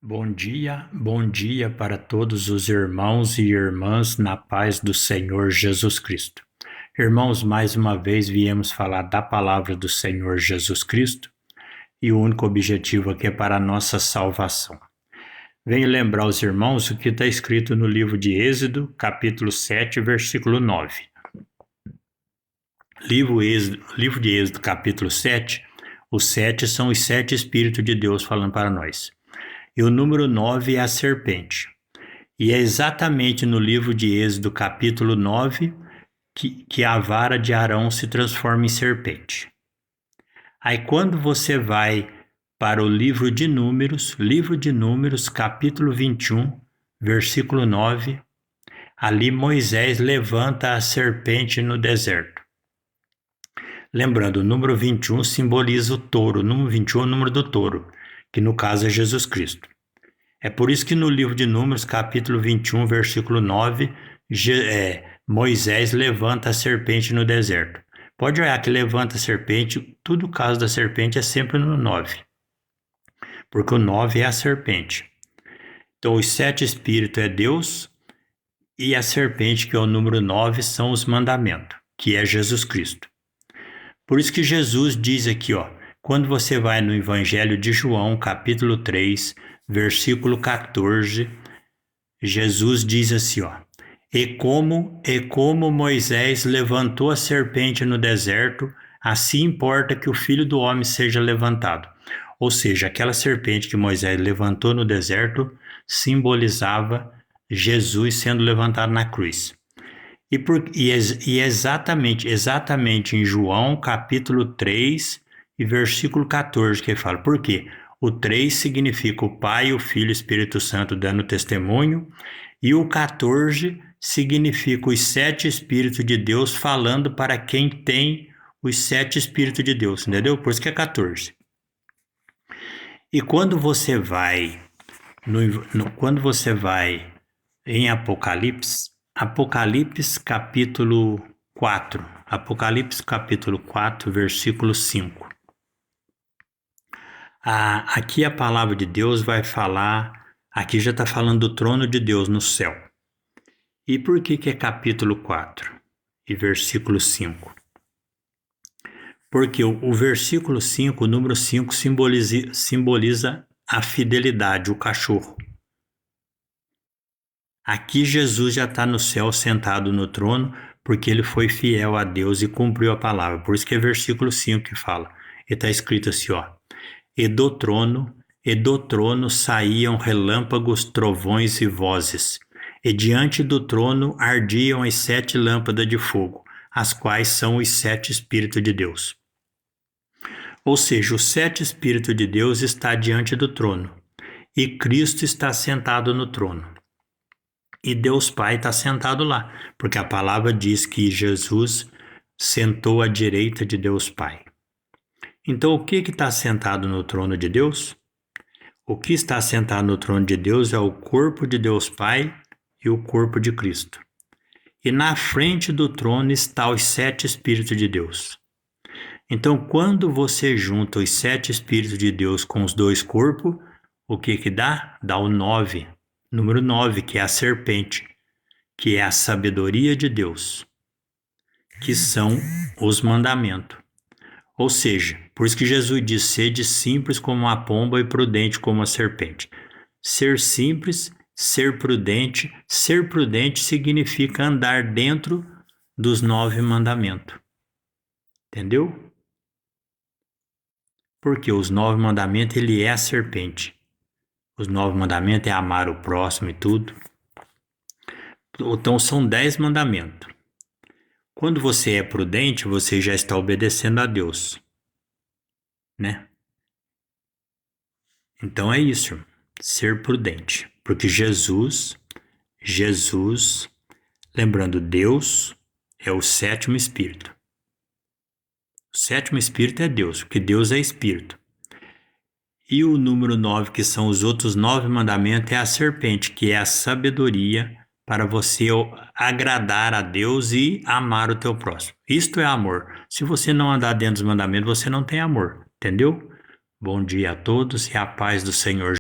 Bom dia para todos os irmãos e irmãs na paz do Senhor Jesus Cristo. Irmãos, mais uma vez viemos falar da palavra do Senhor Jesus Cristo e o único objetivo aqui é para a nossa salvação. Venho lembrar aos irmãos o que está escrito no livro de Êxodo, capítulo 7, versículo 9. Livro de Êxodo, capítulo 7, os 7 são os 7 Espíritos de Deus falando para nós. E o número 9 é a serpente. E é exatamente no livro de Êxodo, capítulo 9, que a vara de Arão se transforma em serpente. Aí quando você vai para o livro de Números, capítulo 21, versículo 9, ali Moisés levanta a serpente no deserto. Lembrando, o número 21 simboliza o touro, o número 21 é o número do touro, que no caso é Jesus Cristo. É por isso que no livro de Números, capítulo 21, versículo 9, Moisés levanta a serpente no deserto. Pode olhar que levanta a serpente, tudo o caso da serpente é sempre no 9, porque o 9 é a serpente. Então os 7 espíritos é Deus e a serpente, que é o número 9, são os mandamentos, que é Jesus Cristo. Por isso que Jesus diz aqui, quando você vai no Evangelho de João, capítulo 3, versículo 14, Jesus diz assim, E como Moisés levantou a serpente no deserto, assim importa que o Filho do Homem seja levantado. Ou seja, aquela serpente que Moisés levantou no deserto simbolizava Jesus sendo levantado na cruz. E exatamente em João, capítulo 3 e versículo 14, que ele fala, por quê? O 3 significa o Pai, o Filho e o Espírito Santo dando testemunho, e o 14 significa os 7 Espíritos de Deus falando para quem tem os 7 Espíritos de Deus, entendeu? Por isso que é 14. E quando você vai em Apocalipse capítulo 4, versículo 5. Aqui a palavra de Deus vai falar, aqui já está falando do trono de Deus no céu. E por que é capítulo 4 e versículo 5? Porque o versículo 5, o número 5, simboliza a fidelidade, o cachorro. Aqui Jesus já está no céu sentado no trono, porque ele foi fiel a Deus e cumpriu a palavra. Por isso que é versículo 5 que fala. E está escrito assim, E do trono saíam relâmpagos, trovões e vozes. E diante do trono ardiam as 7 lâmpadas de fogo, as quais são os 7 Espíritos de Deus. Ou seja, os 7 Espíritos de Deus está diante do trono. E Cristo está sentado no trono. E Deus Pai está sentado lá, porque a palavra diz que Jesus sentou à direita de Deus Pai. Então, o que está sentado no trono de Deus? O que está sentado no trono de Deus é o corpo de Deus Pai e o corpo de Cristo. E na frente do trono estão os 7 Espíritos de Deus. Então, quando você junta os 7 Espíritos de Deus com os 2 corpos, o que dá? Dá o 9. Número 9, que é a serpente, que é a sabedoria de Deus, que são os mandamentos. Ou seja, por isso que Jesus diz, sede simples como a pomba e prudente como a serpente. Ser simples, ser prudente significa andar dentro dos 9 mandamentos. Entendeu? Porque os 9 mandamentos, ele é a serpente. Os 9 mandamentos é amar o próximo e tudo. Então são 10 mandamentos. Quando você é prudente, você já está obedecendo a Deus, né? Então é isso, ser prudente. Porque Jesus, lembrando, Deus é o 7º Espírito. O 7º Espírito é Deus, porque Deus é Espírito. E o número 9, que são os outros 9 mandamentos, é a serpente, que é a sabedoria para você agradar a Deus e amar o teu próximo. Isto é amor. Se você não andar dentro dos mandamentos, você não tem amor, entendeu? Bom dia a todos e a paz do Senhor.